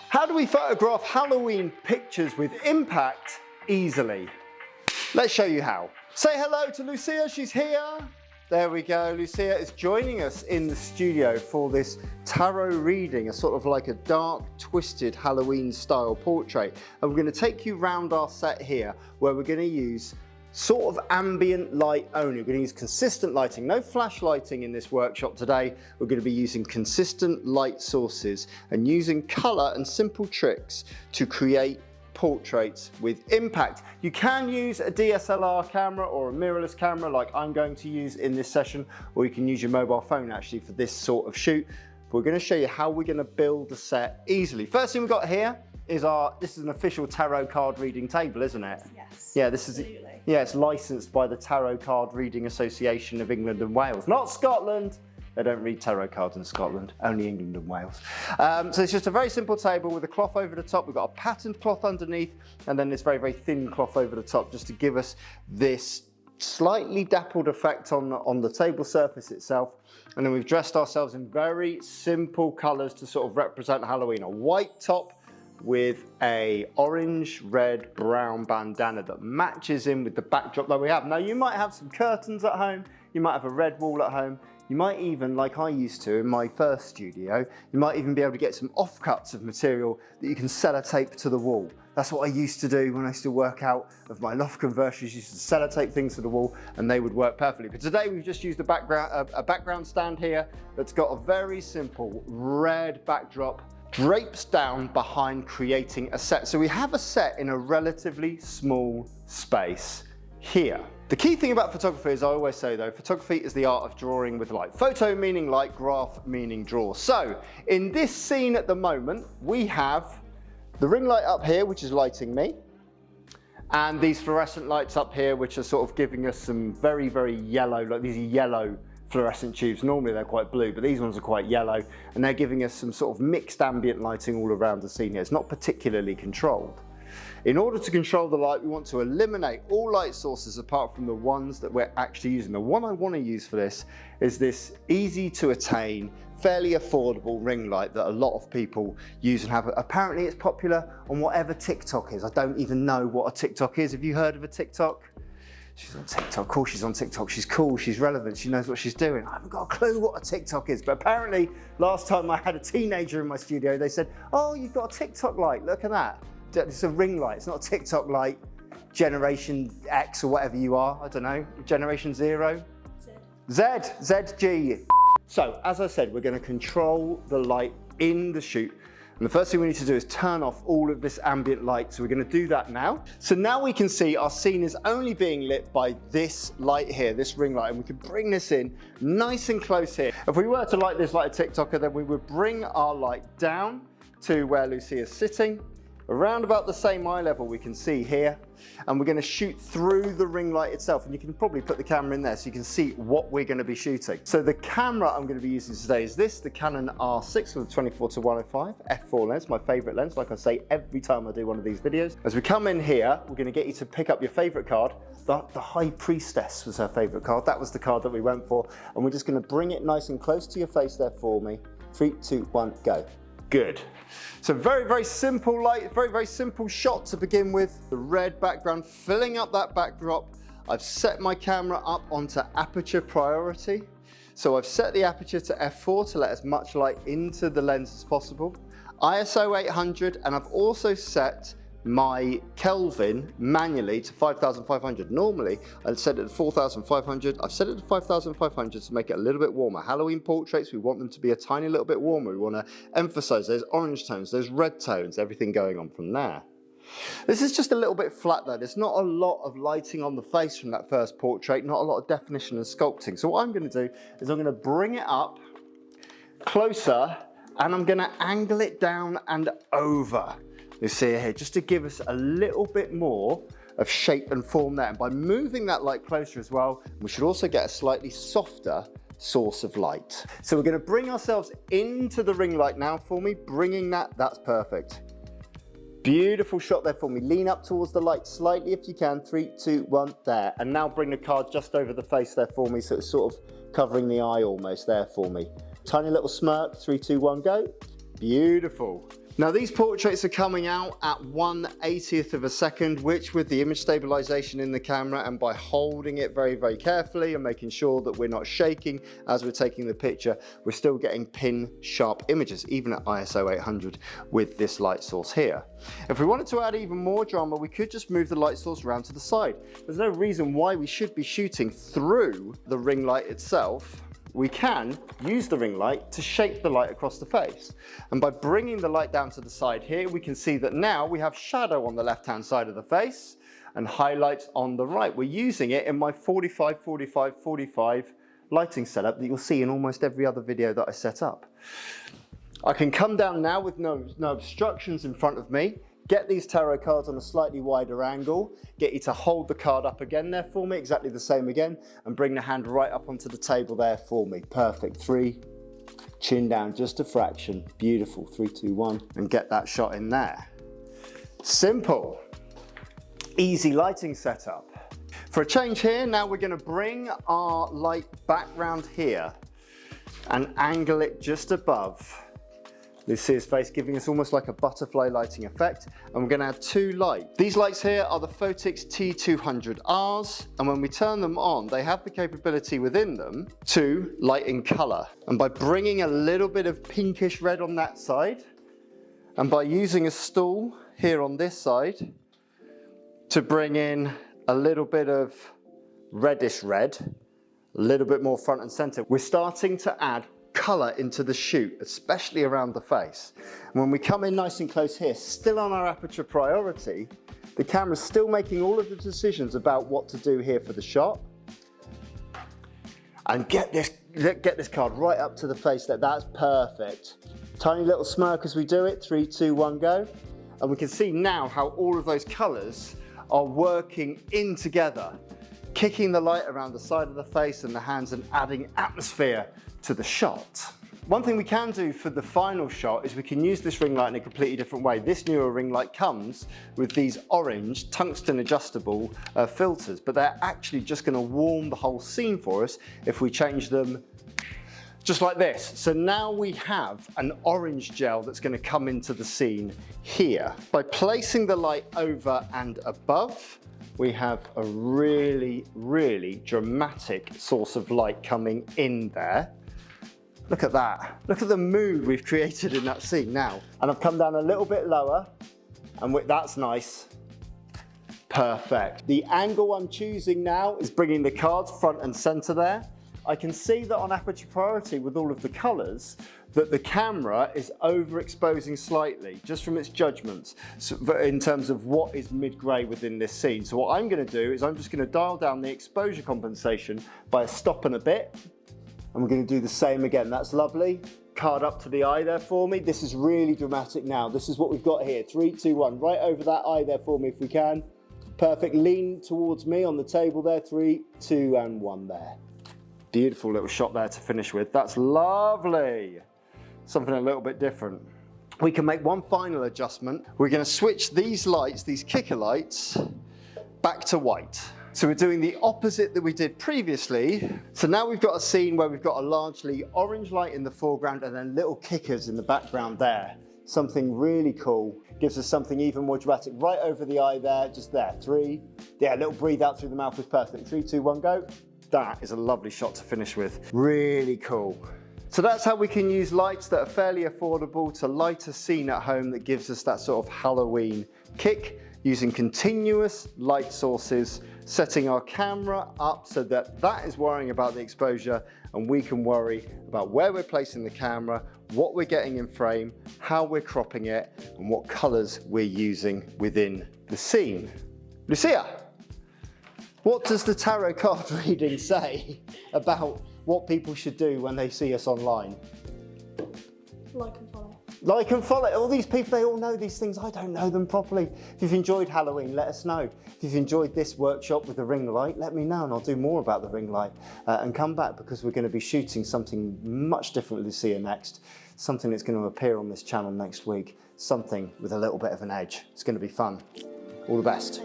How do we photograph Halloween pictures with impact easily? Let's show you how. Say hello to Lucia, she's here. There we go, Lucia is joining us in the studio for this tarot reading, a sort of like a dark, twisted Halloween style portrait. And we're gonna take you round our set here where we're gonna use sort of ambient light only. We're going to use consistent lighting, no flash lighting in this workshop today. We're going to be using consistent light sources and using colour and simple tricks to create portraits with impact. You can use a DSLR camera or a mirrorless camera like I'm going to use in this session, or you can use your mobile phone actually for this sort of shoot. But we're going to show you how we're going to build the set easily. First thing we've got here is this is an official tarot card reading table, isn't it? Yes. Yeah, this is, yeah, it's licensed by the Tarot Card Reading Association of England and Wales, not Scotland. They don't read tarot cards in Scotland, only England and Wales. So it's just a very simple table with a cloth over the top. We've got a patterned cloth underneath, and then this very, very thin cloth over the top just to give us this slightly dappled effect on the table surface itself. And then we've dressed ourselves in very simple colors to sort of represent Halloween. A white top with a orange, red, brown bandana that matches in with the backdrop that we have. Now you might have some curtains at home, you might have a red wall at home, you might even, like I used to in my first studio, you might even be able to get some offcuts of material that you can sellotape to the wall. That's what I used to do when I used to work out of my loft conversions. Used to sellotape things to the wall and they would work perfectly. But today we've just used a background stand here that's got a very simple red backdrop, drapes down behind creating a set. So we have a set in a relatively small space here. The key thing about photography, as I always say though, photography is the art of drawing with light. Photo meaning light, graph meaning draw. So in this scene at the moment, we have the ring light up here, which is lighting me, and these fluorescent lights up here, which are sort of giving us some very, very yellow, like these are yellow fluorescent tubes. Normally they're quite blue, but these ones are quite yellow, and they're giving us some sort of mixed ambient lighting all around the scene here. It's not particularly controlled. In order to control the light, we want to eliminate all light sources apart from the ones that we're actually using. The one I want to use for this is this easy to attain, fairly affordable ring light that a lot of people use and have. Apparently it's popular on whatever TikTok is. I don't even know what a TikTok is. Have you heard of a TikTok? She's on TikTok, of course she's on TikTok, she's cool, she's relevant, she knows what she's doing. I haven't got a clue what a TikTok is, but apparently last time I had a teenager in my studio, they said, oh, you've got a TikTok light, look at that. It's a ring light, it's not a TikTok light, Generation X or whatever you are, I don't know, Generation Zero? ZG. So, as I said, we're gonna control the light in the shoot. And the first thing we need to do is turn off all of this ambient light. So we're going to do that now. So now we can see our scene is only being lit by this light here, this ring light, and we can bring this in nice and close here. If we were to light this like a TikToker, then we would bring our light down to where Lucy is sitting, around about the same eye level we can see here, and we're going to shoot through the ring light itself, and you can probably put the camera in there so you can see what we're going to be shooting. So the camera I'm going to be using today is this, the Canon R6 with a 24-105 f4 lens, my favorite lens, like I say every time I do one of these videos. As we come in here, we're going to get you to pick up your favorite card. The High Priestess was her favorite card. That was the card that we went for, and we're just going to bring it nice and close to your face there for me. 3, 2, 1, go. Good. So very, very simple light, very, very simple shot to begin with. The red background filling up that backdrop. I've set my camera up onto aperture priority. So I've set the aperture to f4 to let as much light into the lens as possible. ISO 800, and I've also set my Kelvin manually to 5,500. Normally I'd set it to 4,500. I've set it to 5,500 to make it a little bit warmer. Halloween portraits, we want them to be a tiny little bit warmer. We want to emphasize those orange tones, those red tones, everything going on from there. This is just a little bit flat though. There's not a lot of lighting on the face from that first portrait, not a lot of definition and sculpting. So what I'm going to do is I'm going to bring it up closer and I'm going to angle it down and over. You see it here, just to give us a little bit more of shape and form there. And by moving that light closer as well, we should also get a slightly softer source of light. So we're going to bring ourselves into the ring light now for me, bringing that's perfect. Beautiful shot there for me. Lean up towards the light slightly if you can. 3, 2, 1, there. And now bring the card just over the face there for me, so it's sort of covering the eye almost there for me. Tiny little smirk, 3, 2, 1, go. Beautiful. Now these portraits are coming out at 1/80th of a second, which with the image stabilization in the camera and by holding it very, very carefully and making sure that we're not shaking as we're taking the picture, we're still getting pin sharp images, even at ISO 800 with this light source here. If we wanted to add even more drama, we could just move the light source around to the side. There's no reason why we should be shooting through the ring light itself. We can use the ring light to shape the light across the face. And by bringing the light down to the side here, we can see that now we have shadow on the left-hand side of the face and highlights on the right. We're using it in my 45, 45, 45 lighting setup that you'll see in almost every other video that I set up. I can come down now with no obstructions in front of me, get these tarot cards on a slightly wider angle, get you to hold the card up again there for me, exactly the same again, and bring the hand right up onto the table there for me. Perfect. 3, chin down just a fraction. Beautiful. 3, 2, 1, and get that shot in there. Simple. Easy lighting setup. For a change here, now we're going to bring our light background here and angle it just above Lucia's face, giving us almost like a butterfly lighting effect. And we're going to add 2 lights. These lights here are the Photix T200Rs, and when we turn them on, they have the capability within them to light in color. And by bringing a little bit of pinkish red on that side, and by using a stool here on this side to bring in a little bit of reddish red, a little bit more front and center, we're starting to add colour into the shoot, especially around the face. And when we come in nice and close here, still on our aperture priority, the camera's still making all of the decisions about what to do here for the shot. And get this card right up to the face there. That's perfect. Tiny little smirk as we do it. 3, 2, 1, go. And we can see now how all of those colours are working in together, kicking the light around the side of the face and the hands and adding atmosphere to the shot. One thing we can do for the final shot is we can use this ring light in a completely different way. This newer ring light comes with these orange tungsten adjustable filters, but they're actually just going to warm the whole scene for us if we change them just like this. So now we have an orange gel that's going to come into the scene here. By placing the light over and above, we have a really, really dramatic source of light coming in there. Look at that. Look at the mood we've created in that scene now. And I've come down a little bit lower, and that's nice. Perfect. The angle I'm choosing now is bringing the cards front and center there. I can see that on aperture priority with all of the colors, that the camera is overexposing slightly, just from its judgments, in terms of what is mid-gray within this scene. So what I'm going to do is I'm just going to dial down the exposure compensation by a stop and a bit, and we're going to do the same again. That's lovely. Card up to the eye there for me. This is really dramatic now. This is what we've got here. 3, 2, 1. Right over that eye there for me if we can. Perfect. Lean towards me on the table there. 3, 2, and 1 there. Beautiful little shot there to finish with. That's lovely. Something a little bit different. We can make one final adjustment. We're going to switch these lights, these kicker lights, back to white. So we're doing the opposite that we did previously. So now we've got a scene where we've got a largely orange light in the foreground and then little kickers in the background there. Something really cool. Gives us something even more dramatic right over the eye there, just there. 3, yeah, a little breathe out through the mouth is perfect. 3, 2, 1, go. That is a lovely shot to finish with. Really cool. So that's how we can use lights that are fairly affordable to light a scene at home that gives us that sort of Halloween kick, using continuous light sources, setting our camera up so that that is worrying about the exposure and we can worry about where we're placing the camera, what we're getting in frame, how we're cropping it, and what colors we're using within the scene. Lucia, what does the tarot card reading say about what people should do when they see us online? Like and follow. Like and follow. All these people, they all know these things. I don't know them properly. If you've enjoyed Halloween, let us know. If you've enjoyed this workshop with the ring light, let me know and I'll do more about the ring light. And come back because we're going to be shooting something much different with Lucia next. Something that's going to appear on this channel next week. Something with a little bit of an edge. It's going to be fun. All the best.